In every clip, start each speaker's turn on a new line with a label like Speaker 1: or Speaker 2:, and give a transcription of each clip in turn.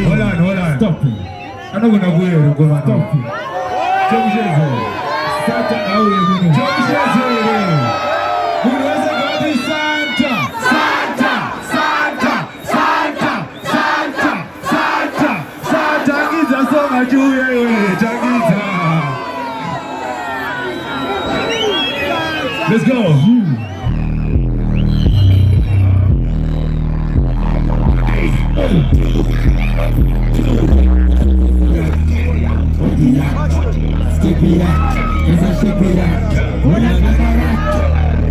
Speaker 1: Hold on. Stop it. I'm not gonna go here and go on. Stop it. Santa, how are you doing? Let's go. Skip it up, as I shake it up. When I got that,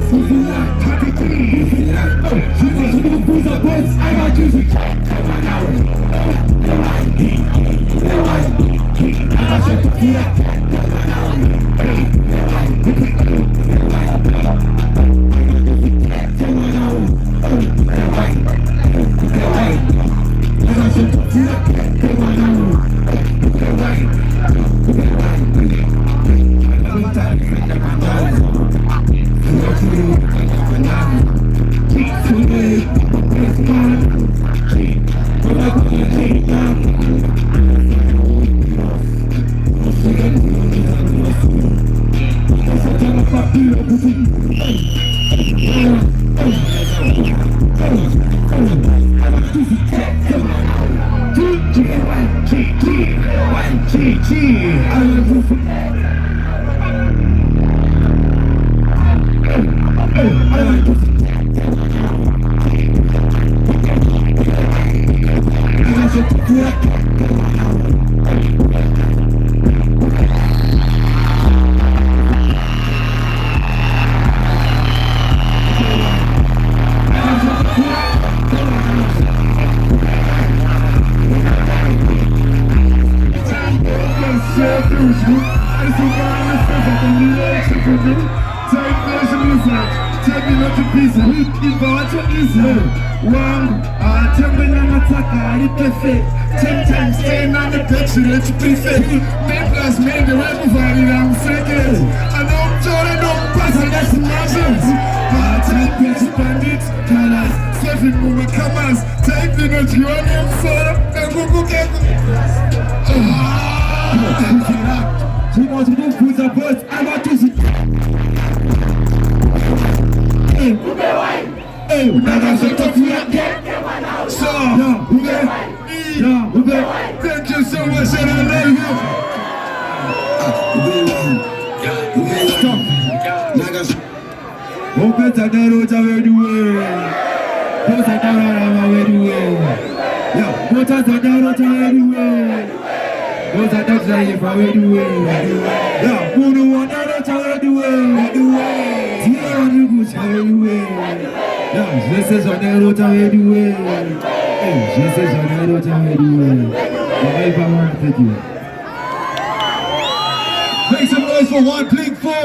Speaker 1: skip it up, cut it to me, move it up. She says she can push the boats, I got juicy. Come on now. I got shake it up. Come on now. Let's be fair. Plus, maybe right before I'm second. I know Jordan don't pass and that's nonsense. Take bitch bandits, colors, seven woman comers, take the uranium soda, and go get she wants to do food the birds, I want to see. Hey, now that's a tough one. So, thank you so much, and I love you. Stop. Open the door to where you were. Close the door where you were. Yeah, go to the door to where you were. Go to the door to where you were. Yeah, go to one door to where you were. Here on the bush where you were. Yeah, this is on the road to where you were. This is on the road to where you were. Thank you. Make some noise for one Bling 4.